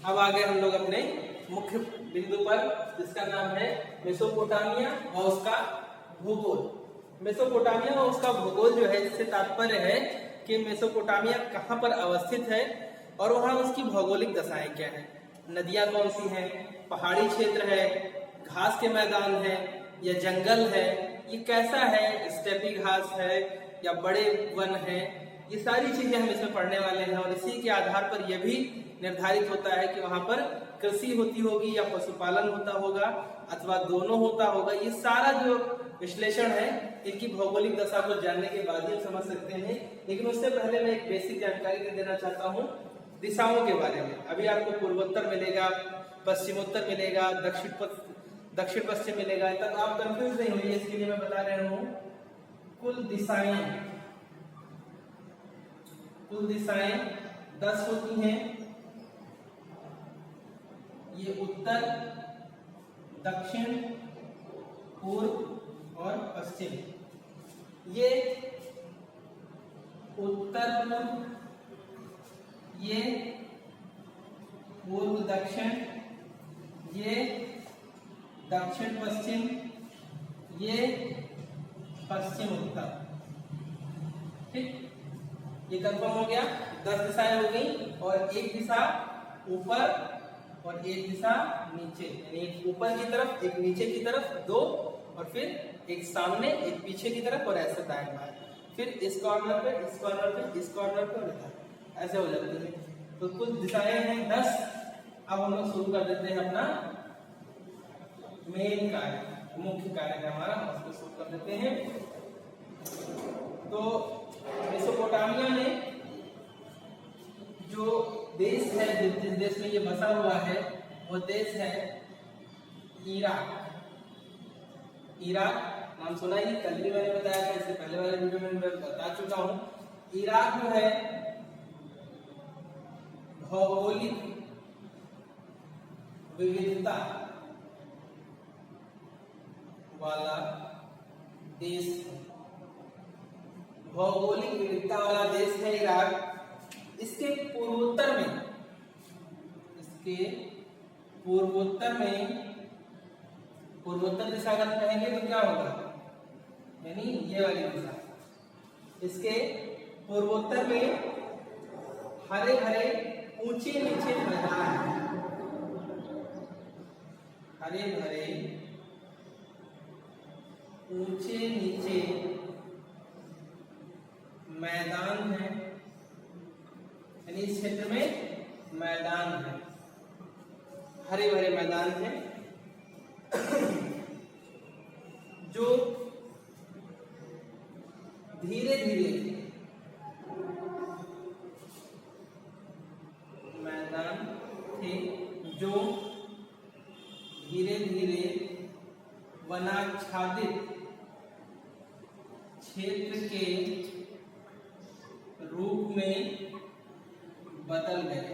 अब आ गए हम लोग अपने मुख्य बिंदु पर, जिसका नाम है मेसोपोटामिया और उसका भूगोल। मेसोपोटामिया और उसका भूगोल जो है, इससे तात्पर्य है कि मेसोपोटामिया कहाँ पर अवस्थित है और वहाँ उसकी भौगोलिक दशाएं क्या है, नदियाँ कौन सी हैं, पहाड़ी क्षेत्र है, घास के मैदान है या जंगल है, ये कैसा है, स्टेपी घास है या बड़े वन है, ये सारी चीजें हम इसमें पढ़ने वाले हैं। और इसी के आधार पर यह भी निर्धारित होता है कि वहां पर कृषि होती होगी या पशुपालन होता होगा अथवा दोनों होता होगा। ये सारा जो विश्लेषण है इनकी भौगोलिक दशा को जानने के बाद ही हम समझ सकते हैं। लेकिन उससे पहले मैं एक बेसिक जानकारी दे देना चाहता हूँ दिशाओं के बारे में। अभी आपको पूर्वोत्तर मिलेगा, पश्चिमोत्तर मिलेगा, दक्षिण पश्चिम मिलेगा, तब आप कंफ्यूज नहीं होइए, इसके लिए मैं बता रहा हूँ कुल दिशाएं 10 होती हैं। ये उत्तर, दक्षिण, पूर्व और पश्चिम। ये उत्तर पूर्व, ये पूर्व दक्षिण, ये दक्षिण पश्चिम, ये पश्चिम उत्तर। ठीक, ये कंफर्म हो गया। 10 दिशाएं हो गई और एक दिशा ऊपर और एक दिशा नीचे, यानी एक ऊपर की तरफ, एक नीचे की तरफ, दो, और फिर एक सामने, एक पीछे की तरफ, और ऐसे दाएं बाएं, फिर इस कॉर्नर पे, इस कॉर्नर पे, इस कॉर्नर पे, और इधर, ऐसे हो जाती है। तो कुल दिशाएं हैं 10। अब हम लोग शुरू कर देते हैं अपना मेन कार्य, मुख्य कार्य है हमारा, उसको शुरू कर देते हैं। तो मेसोपोटामिया में जो देश है, जिस देश में ये बसा हुआ है, वो देश है इराक। इराक नाम सुना ही, कल भी मैंने बताया था, इससे पहले वाले वीडियो में मैं बता चुका हूं। इराक जो है भौगोलिक विविधता वाला देश है, भौगोलिक विविधता वाला देश है इराक। इसके पूर्वोत्तर में, पूर्वोत्तर दिशा अगर कहेंगे तो क्या होगा, यानी ये वाली दिशा। इसके पूर्वोत्तर में हरे भरे ऊंचे नीचे मैदान है, हरे भरे ऊंचे नीचे मैदान है, यानी इस क्षेत्र में मैदान है, हरे भरे मैदान है, जो धीरे धीरे मैदान थे, जो धीरे धीरे वनाच्छादित क्षेत्र के रूप में बदल गए।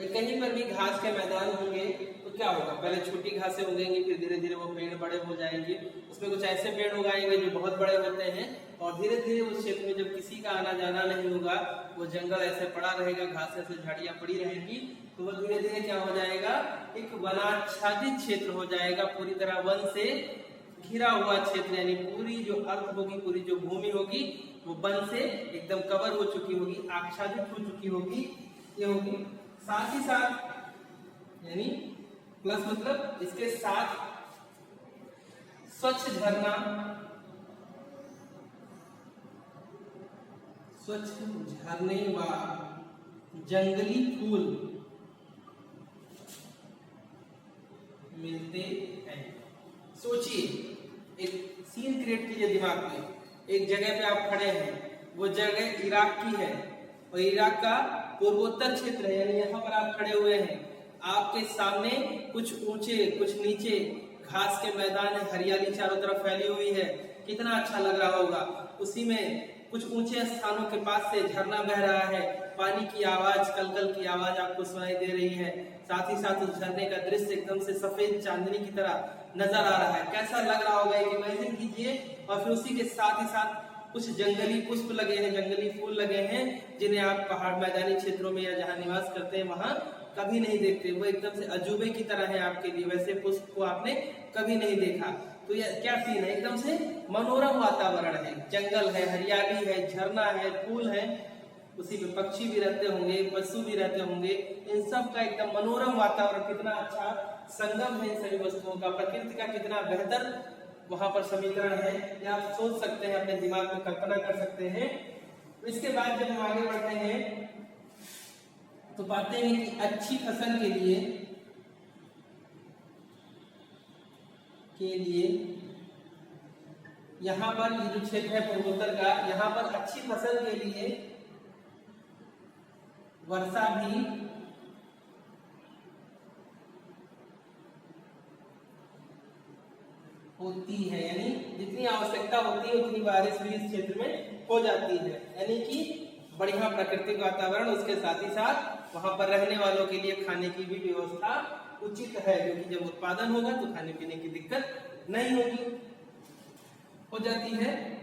कहीं पर भी घास के मैदान होंगे तो क्या होगा, पहले छोटी घासें उगेंगी, फिर धीरे धीरे वो पेड़ बड़े हो जाएंगे, उसमें कुछ ऐसे पेड़ उगाएंगे जो बहुत बड़े होते हैं, और धीरे धीरे उस क्षेत्र में जब किसी का आना जाना नहीं होगा, वो जंगल ऐसे पड़ा रहेगा, घास ऐसे झाड़ियां पड़ी रहेंगी, तो वो धीरे धीरे क्या हो जाएगा, एक वनाच्छादित क्षेत्र हो जाएगा, पूरी तरह वन से घिरा हुआ क्षेत्र, यानी पूरी जो अर्थ होगी, पूरी जो भूमि होगी, वो वन से एकदम कवर हो चुकी होगी, आच्छादित हो चुकी होगी, ये होगी। साथ ही साथ, यानी प्लस मतलब इसके साथ स्वच्छ झरना, स्वच्छ झरने व जंगली फूल मिलते हैं। सोचिए, एक सीन क्रिएट कीजिए दिमाग में, एक जगह पे आप खड़े हैं, वो जगह इराक की है और इराक का पूर्वोत्तर क्षेत्र है, यानी यहाँ पर आप खड़े हुए हैं, आपके सामने कुछ ऊंचे कुछ नीचे घास के मैदान है, हरियाली चारों तरफ फैली हुई है, कितना अच्छा लग रहा होगा। उसी में कुछ ऊंचे स्थानों के पास से झरना बह रहा है, पानी की आवाज, कलकल की आवाज आपको सुनाई दे रही है, साथ ही साथ उस झरने का दृश्य एकदम से सफेद चांदनी की तरह नजर आ रहा है। कैसा लग रहा होगा, एक इमेजिन कीजिए। और फिर उसी के साथ ही साथ कुछ जंगली पुष्प लगे हैं, जंगली फूल लगे हैं, जिन्हें आप पहाड़ मैदानी क्षेत्रों में या जहाँ निवास करते हैं वहां कभी नहीं देखते। वो एकदम से अजूबे की तरह है आपके लिए, वैसे पुष्प को आपने कभी नहीं देखा। तो यह क्या सीन है, एकदम से मनोरम वातावरण है, जंगल है, हरियाली है, झरना है, फूल है, उसी में पक्षी भी रहते होंगे, पशु भी रहते होंगे, इन सब का एकदम मनोरम वातावरण, कितना अच्छा संगम है इन सभी वस्तुओं का, प्रकृति का कितना बेहतर वहां पर समीकरण है, ये आप सोच सकते हैं, अपने दिमाग में कल्पना कर सकते हैं। इसके बाद जब हम आगे बढ़ते हैं तो पाते हैं कि अच्छी फसल के लिए यहाँ पर ये जो क्षेत्र है पूर्वोत्तर का, यहाँ पर अच्छी फसल के लिए वर्षा भी होती है, यानी जितनी आवश्यकता होती है उतनी बारिश भी इस क्षेत्र में हो जाती है, यानी कि बढ़िया प्राकृतिक वातावरण, उसके साथ ही साथ वहां पर रहने वालों के लिए खाने की भी व्यवस्था उचित है, क्योंकि जब उत्पादन होगा तो खाने पीने की दिक्कत नहीं होगी, हो जाती है।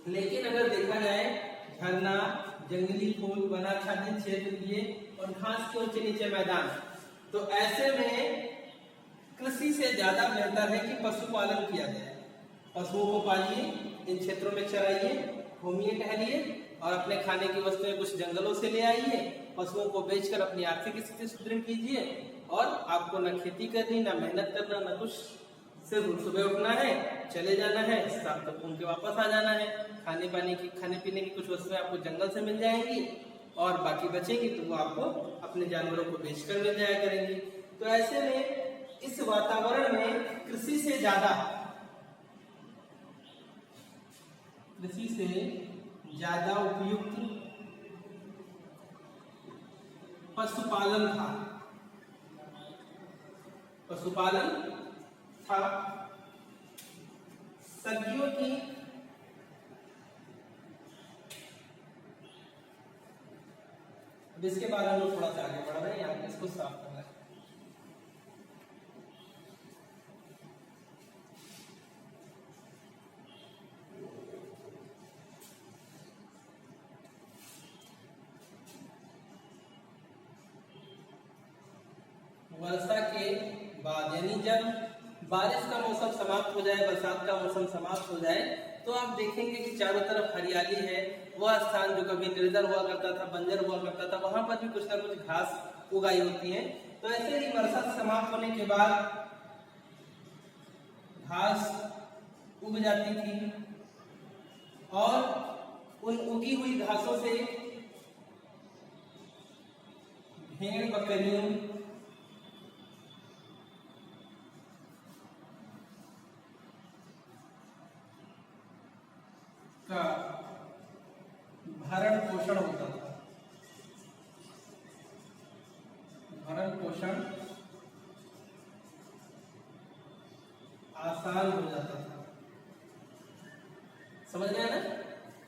लेकिन अगर देखा जाए झरना, जंगली फूल, वनाच्छादित क्षेत्र ये और घास के ऊंचे नीचे मैदान, तो ऐसे में कृषि से ज्यादा बेहतर है कि पशुपालन किया जाए। पशुओं को पालिए, इन क्षेत्रों में चराइए, घूमिए, टहलिए और अपने खाने की वस्तुएं कुछ जंगलों से ले आइए, पशुओं को बेचकर अपनी आर्थिक स्थिति सुदृढ़ कीजिए, और आपको न खेती करनी, न मेहनत करना, न कुछ, सिर्फ सुबह उठना है, चले जाना है, शाम तक घूम के वापस आ जाना है। खाने पीने की कुछ वस्तुएं आपको जंगल से मिल जाएंगी और बाकी बचेंगी तो वो आपको अपने जानवरों को बेचकर मिल जाया करेंगी। तो ऐसे में इस वातावरण में कृषि से ज्यादा उपयुक्त पशुपालन था। सदियों की अब इसके बाद हम लोग थोड़ा सा आगे बढ़ रहे हैं, यहाँ इसको साफ करना है। वर्षा के बाद, यानी जब बारिश का मौसम समाप्त हो जाए, बरसात का मौसम समाप्त हो जाए, तो आप देखेंगे कि चारों तरफ हरियाली है। वह स्थान जो कभी निर्जल हुआ करता था, बंजर हुआ करता था, वहां पर भी कुछ ना कुछ घास उगाई होती है। तो ऐसे ही वर्षा समाप्त होने के बाद घास उग जाती थी और उन उगी हुई घासों से भेड़ बकरियों का भरण पोषण होता था। भरण पोषण आसान हो जाता था। समझ गए ना?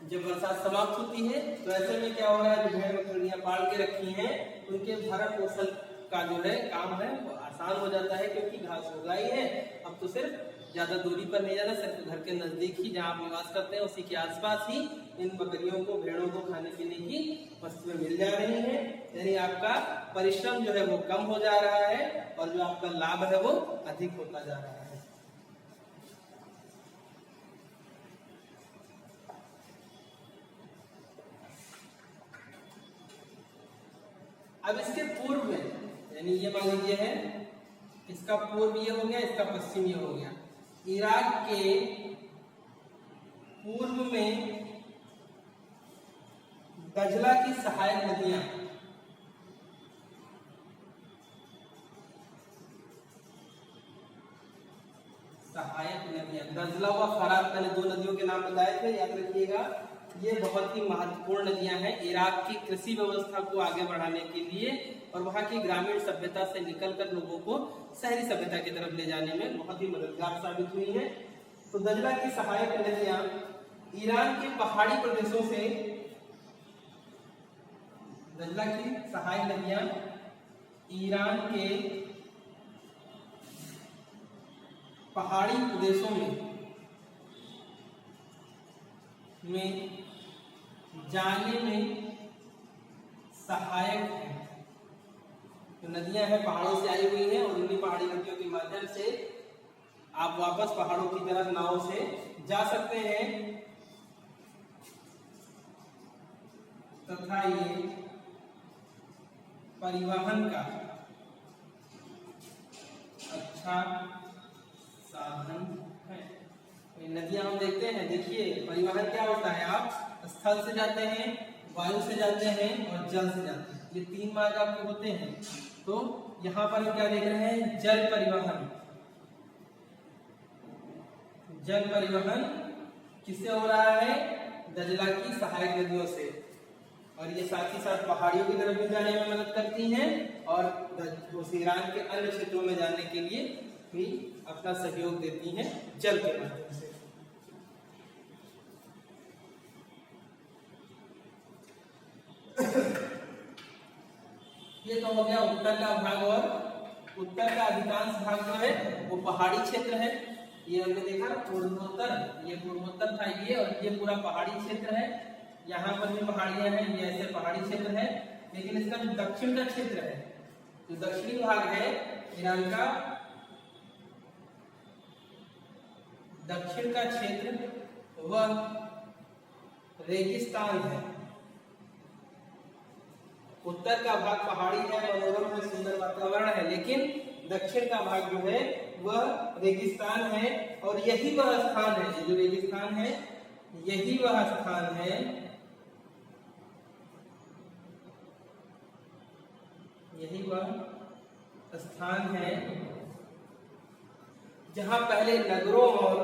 जब बरसात समाप्त होती है तो ऐसे में क्या हो रहा है, जो भेड़ बकरियां पाल के रखी हैं उनके भरण पोषण का जो है काम है वो आसान हो जाता है, क्योंकि घास उगाई है। अब तो सिर्फ ज्यादा दूरी पर नहीं जाना, सिर्फ घर के नजदीक ही जहाँ आप निवास करते हैं उसी के आसपास ही इन बकरियों को, भेड़ों को खाने पीने की वस्तुएं मिल जा रही हैं। यानी आपका परिश्रम जो है वो कम हो जा रहा है और जो आपका लाभ है वो अधिक होता जा रहा है। अब इसके पूर्व में, यानी ये मान लीजिए है, इसका पूर्व ये हो गया, इसका पश्चिम ये हो गया। इराक के पूर्व में दजला की सहायक नदियां, दजला व फरात, मैंने दो नदियों के नाम बताए थे, याद रखिएगा। ये बहुत ही महत्वपूर्ण नदियां हैं इराक की कृषि व्यवस्था को आगे बढ़ाने के लिए और वहां की ग्रामीण सभ्यता से निकलकर लोगों को शहरी सभ्यता की तरफ ले जाने में बहुत ही मददगार साबित हुई है। तो दजला की सहायक नदियां ईरान के पहाड़ी प्रदेशों से, दजला की सहायक नदियां ईरान के पहाड़ी प्रदेशों में में जाने में सहायक है। तो नदियां हैं पहाड़ों से आई हुई हैं और उन्हीं पहाड़ी नदियों के माध्यम से आप वापस पहाड़ों की तरफ नाव से जा सकते हैं तथा ये परिवहन का अच्छा साधन है। नदियां हम देखते हैं, देखिए परिवहन क्या होता है, आप स्थल से जाते हैं, वायु से जाते हैं और जल से जाते हैं, ये तीन मार्ग आपके होते हैं। तो यहाँ पर हम क्या देख रहे हैं, जल परिवहन। जल परिवहन किससे हो रहा है, दजला की सहायक नदियों से, और ये साथ ही साथ पहाड़ियों की तरफ भी जाने में मदद करती हैं और उस ईरान के अन्य क्षेत्रों में जाने के लिए भी अपना सहयोग देती हैं जल के माध्यम से। ये तो हो गया उत्तर का भाग, और उत्तर का अधिकांश भाग जो है वो पहाड़ी क्षेत्र है। ये हमने देखा पूर्वोत्तर, ये पूर्वोत्तर था ये, और ये पूरा पहाड़ी क्षेत्र है। यहाँ पर भी पहाड़ियां हैं, ये ऐसे पहाड़ी क्षेत्र है। लेकिन इसका जो दक्षिण का क्षेत्र है, जो दक्षिणी भाग है ईरान का, दक्षिण का क्षेत्र वह रेगिस्तान है। उत्तर का भाग पहाड़ी है, मनोरम है, सुंदर वातावरण है, लेकिन दक्षिण का भाग जो है वह रेगिस्तान है। और यही वह स्थान है, जो रेगिस्तान है यही वह स्थान है, यही वह स्थान है जहां पहले नगरों और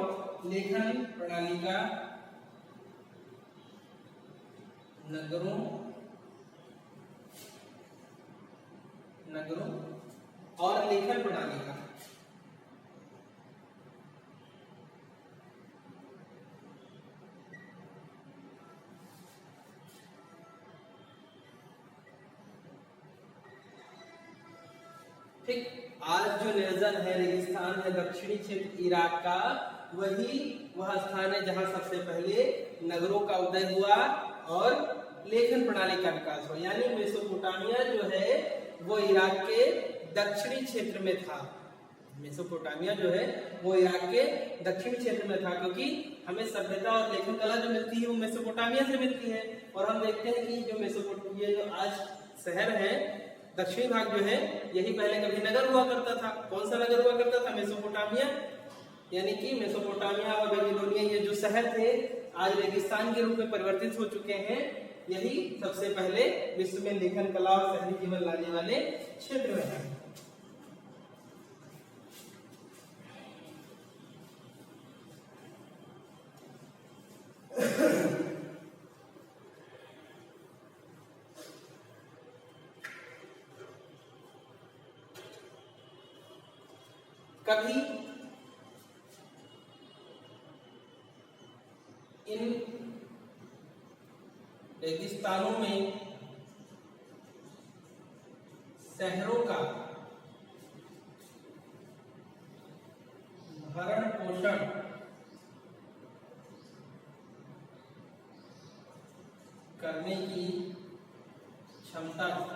लेखन प्रणाली का, नगरों और लेखन प्रणाली का ठीक। आज जो निर्जन है, रेगिस्तान है, दक्षिणी क्षेत्र इराक का, वही वह स्थान है जहां सबसे पहले नगरों का उदय हुआ और लेखन प्रणाली का विकास हुआ। यानी मेसोपोटामिया जो है वो इराक के दक्षिणी क्षेत्र में था। मेसोपोटामिया जो है वो इराक के दक्षिणी क्षेत्र में था, क्योंकि हमें सभ्यता और लेखन कला जो मिलती है वो मेसोपोटामिया से मिलती है। और हम देखते हैं कि जो मेसोपोटामिया, जो आज शहर है, दक्षिणी भाग जो है, यही पहले कभी नगर हुआ करता था। कौन सा नगर हुआ करता था, मेसोपोटामिया। यानी कि मेसोपोटामिया और बेबीलोनिया, ये जो शहर थे, आज रेगिस्तान के रूप में परिवर्तित हो चुके हैं। यही सबसे पहले विश्व में लेखन कला और शहरी जीवन लाने वाले क्षेत्र में है। कभी इन रेगिस्तानों में शहरों का भरण पोषण करने की क्षमता थी।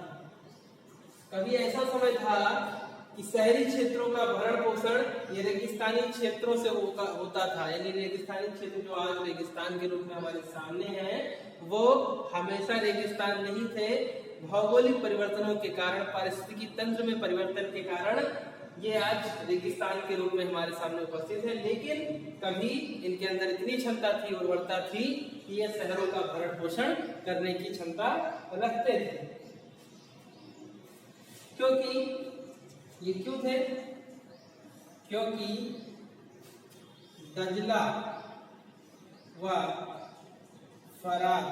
कभी ऐसा समय था कि शहरी क्षेत्रों का भरण पोषण ये रेगिस्तानी क्षेत्रों से होता था। यानी रेगिस्तानी क्षेत्र जो आज रेगिस्तान के रूप में हमारे सामने हैं, वो हमेशा रेगिस्तान नहीं थे। भौगोलिक परिवर्तनों के कारण, पारिस्थितिकी तंत्र में परिवर्तन के कारण ये आज रेगिस्तान के रूप में हमारे सामने उपस्थित है। लेकिन कभी इनके अंदर इतनी क्षमता थी, उर्वरता थी कि ये शहरों का भरण पोषण करने की क्षमता रखते थे। क्योंकि ये क्यों थे? क्योंकि दजला व फरात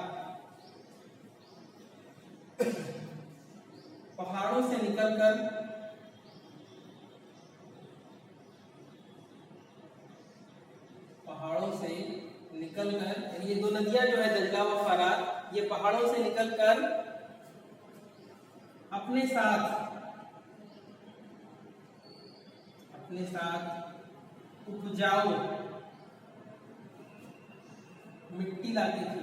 पहाड़ों से निकलकर ये दो नदियां जो है दजला व फरात, ये पहाड़ों से निकलकर अपने साथ उपजाऊ मिट्टी लाती थी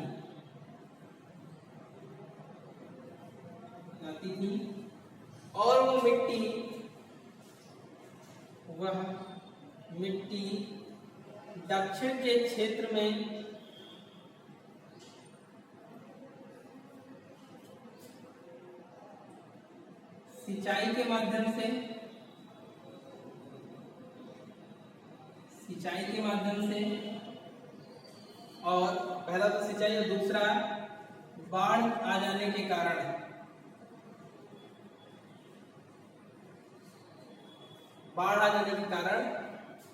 और वह मिट्टी दक्षिण के क्षेत्र में सिंचाई के माध्यम से और पहला तो सिंचाई और दूसरा बाढ़ आ जाने के कारण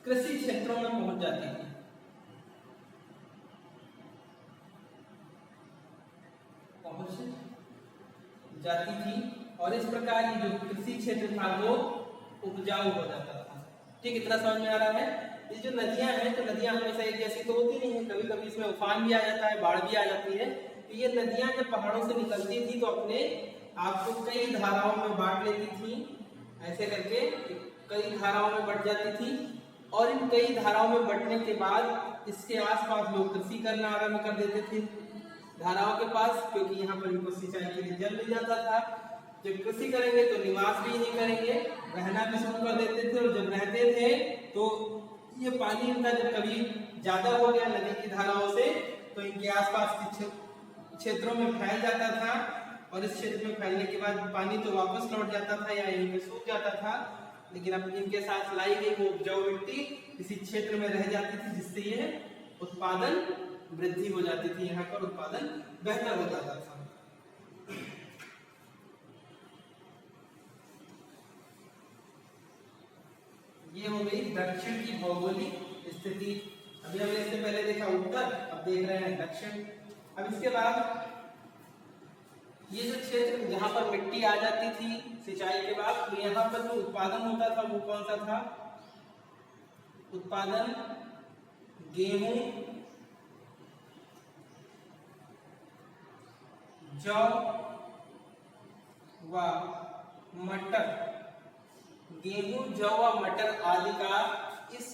कृषि क्षेत्रों में पहुंच जाती थी और इस प्रकार ये जो कृषि क्षेत्र था वो उपजाऊ हो जाता था। ठीक, इतना समझ में आ रहा है। ये जो नदियां हैं तो नदियां हमेशा एक जैसी तो होती नहीं है, कभी कभी इसमें उफान भी आ जाता है, बाढ़ भी आ जाती है। तो ये नदियां जब पहाड़ों से निकलती थी तो अपने आप को कई धाराओं में बांट लेती थी, ऐसे करके कई धाराओं में बढ़ जाती थी और इन कई धाराओं में बढ़ने के बाद इसके आसपास लोग कृषि करना आरंभ कर देते थे धाराओं के पास, क्योंकि यहाँ पर इनको सिंचाई के लिए जल मिल जाता था। जब कृषि करेंगे तो निवास भी नहीं करेंगे, रहना भी शुरू कर देते थे और जब रहते थे तो ये पानी इनका जब कभी ज्यादा हो गया नदी की धाराओं से तो इनके आसपास के क्षेत्रों में फैल जाता था और इस क्षेत्र में फैलने के बाद पानी तो वापस लौट जाता था या यहीं पे सूख जाता था, लेकिन अब इनके साथ लाई गई वो उपजाऊ मिट्टी इसी क्षेत्र में रह जाती थी, जिससे यह उत्पादन वृद्धि हो जाती थी, यहाँ पर उत्पादन बेहतर हो जाता था। ये हो गई दक्षिण की भौगोलिक स्थिति। अभी हमने इससे पहले देखा उत्तर, अब देख रहे हैं दक्षिण। अब इसके बाद ये जो क्षेत्र जहां पर मिट्टी आ जाती थी सिंचाई के बाद, तो यहाँ पर जो उत्पादन होता था वो कौन सा था? उत्पादन गेहूं, जौ व मटर, गेहूं, जौ व मटर आदि का इस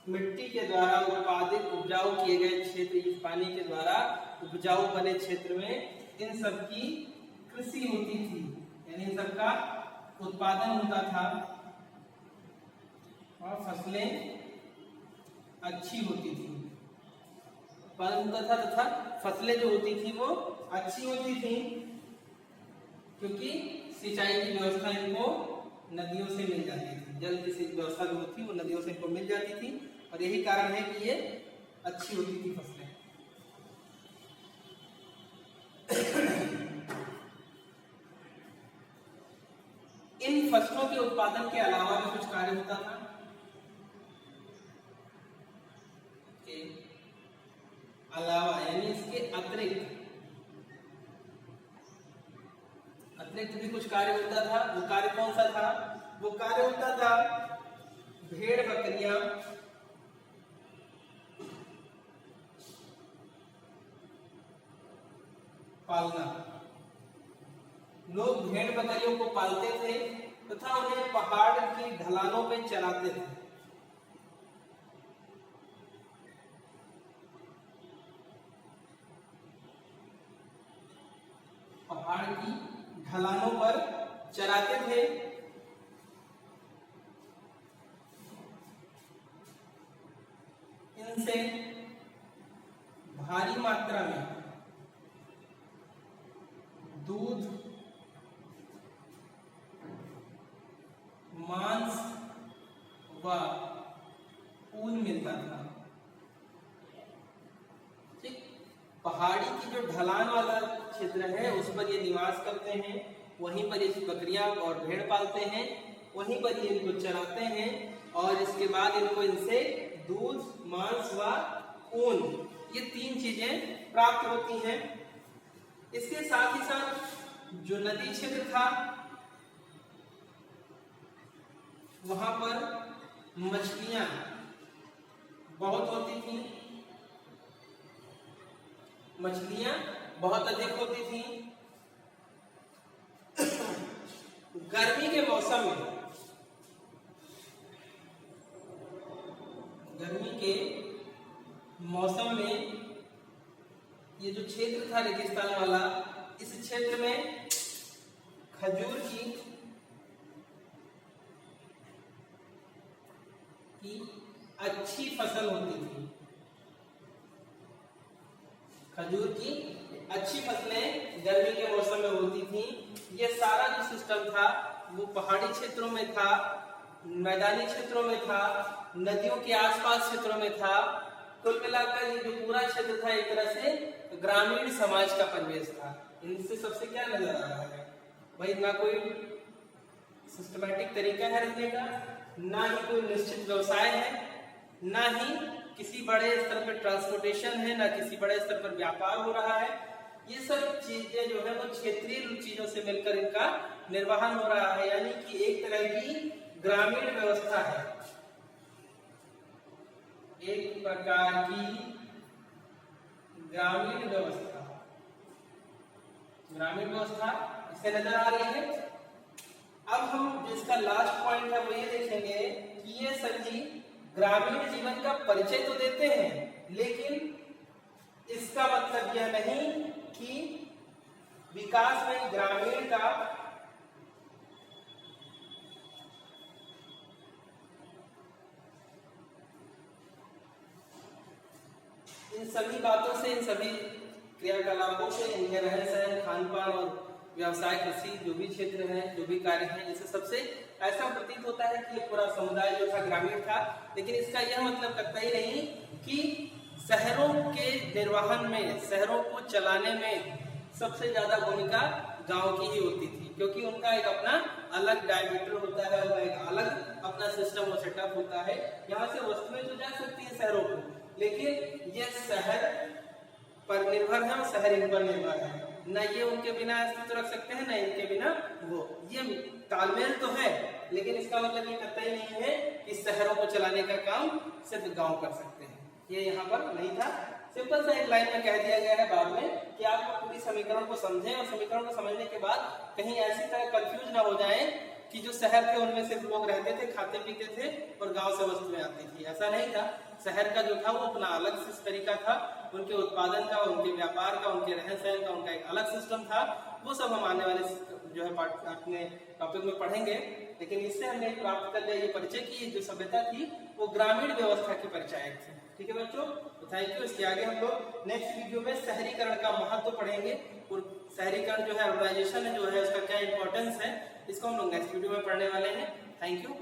मिट्टी के द्वारा उत्पादित उपजाऊ किए गए क्षेत्र, इस पानी के द्वारा उपजाऊ बने क्षेत्र में इन सब की कृषि होती थी, यानी इन सब का उत्पादन होता था और फसलें अच्छी होती थी, उत्पादन होता था तथा फसलें जो होती थी वो अच्छी होती थी, क्योंकि सिंचाई की व्यवस्था इनको नदियों से मिल जाती थी, जल की व्यवस्था जो होती वो नदियों से इनको मिल जाती थी और यही कारण है कि ये अच्छी होती थी फसलें। इन फसलों के उत्पादन के अलावा भी कुछ कार्य होता था। अलावा यानी इसके अतिरिक्त भी कुछ कार्य होता था। वो कार्य कौन सा था? वो कार्य होता था भेड़ बकरियां पालना। लोग भेड़ बकरियों को पालते थे तथा उन्हें पहाड़ की ढलानों पे चराते थे। पहाड़ की ढलानों पर चराते थे। इनसे भारी मात्रा में दूध, मांस व ऊन मिलता था। ठीक, पहाड़ी की जो ढलान वाला क्षेत्र है उस पर ये निवास करते हैं, वहीं पर ये बकरियां और भेड़ पालते हैं, वहीं पर ये इनको चराते हैं और इसके बाद इनको इनसे दूध, मांस व ऊन, ये तीन चीजें प्राप्त होती हैं। इसके साथ ही साथ जो नदी क्षेत्र था वहां पर मछलियां बहुत होती थी, मछलियां बहुत अधिक होती थी। गर्मी के मौसम में, क्षेत्र था रेगिस्तान वाला, इस क्षेत्र में खजूर की अच्छी फसल होती थी। खजूर की अच्छी फसलें गर्मी के मौसम में होती थी। ये सारा जो सिस्टम था वो पहाड़ी क्षेत्रों में था, मैदानी क्षेत्रों में था, नदियों के आसपास क्षेत्रों में था। कुल मिलाकर ये जो पूरा क्षेत्र था एक तरह से ग्रामीण समाज का परिवेश था। इनसे सबसे क्या नजर आ रहा है भाई, ना कोई सिस्टमैटिक तरीका है रहने का, ना ही कोई निश्चित व्यवसाय है, ना ही किसी बड़े स्तर पर ट्रांसपोर्टेशन है, ना किसी बड़े स्तर पर व्यापार हो रहा है। ये सब चीजें जो है वो क्षेत्रीय चीजों से मिलकर इनका निर्वहन हो रहा है, यानी कि एक तरह की ग्रामीण व्यवस्था है, एक प्रकार की ग्रामीण व्यवस्था। ग्रामीण व्यवस्था इससे नजर आ रही है। अब हम जिसका लास्ट पॉइंट है वो ये देखेंगे कि ये सभी ग्रामीण जीवन का परिचय तो देते हैं, लेकिन इसका मतलब यह नहीं कि विकास में ग्रामीण का इन सभी बातों से, इन सभी क्रियाकलापों से, इनके रहन सहन, खान पान और व्यवसाय, कृषि, जो भी क्षेत्र है, जो भी कार्य है, इनसे सबसे ऐसा प्रतीत होता है कि ये पूरा समुदाय जो था ग्रामीण था। लेकिन इसका यह मतलब लगता ही नहीं कि शहरों के निर्वहन में, शहरों को चलाने में सबसे ज्यादा भूमिका गांव की ही होती थी, क्योंकि उनका एक अपना अलग डायमीटर होता है, उनका एक अलग अपना सिस्टम और सेटअप होता है। यहाँ से वस्तुएं तो जा सकती है शहरों को, लेकिन ये शहर पर निर्भर है और शहर इन पर निर्भर है। न ये उनके बिना अस्तित्व रख सकते हैं, न इनके बिना वो। ये तालमेल तो है, लेकिन इसका मतलब ये कतई नहीं है कि शहरों को चलाने का काम सिर्फ गांव कर सकते हैं। ये यहाँ पर नहीं था। सिंपल सा एक लाइन में कह दिया गया है बाद में कि आप पूरी समीकरण को समझें, और समीकरण को समझने के बाद कहीं ऐसी तरह कंफ्यूज ना हो जाए कि जो शहर थे उनमें सिर्फ लोग रहते थे, खाते पीते थे और गांव से वस्तुएं आती थी। ऐसा नहीं था। शहर का जो था वो अपना अलग तरीका था, उनके उत्पादन का, उनके व्यापार का, उनके रहन सहन का, उनका एक अलग सिस्टम था। वो सब हम आने वाले जो है अपने टॉपिक में पढ़ेंगे। लेकिन इससे हमने प्राप्त कर लिया ये परिचय की जो सभ्यता थी वो ग्रामीण व्यवस्था की परिचायक थी। ठीक है बच्चों, तो थैंक यू। इसके आगे हम लोग नेक्स्ट वीडियो में शहरीकरण का महत्व पढ़ेंगे, और शहरीकरण जो है, अर्बनाइजेशन जो है, उसका क्या इंपॉर्टेंस है, इसको हम लोग नेक्स्ट वीडियो में पढ़ने वाले हैं। Thank you.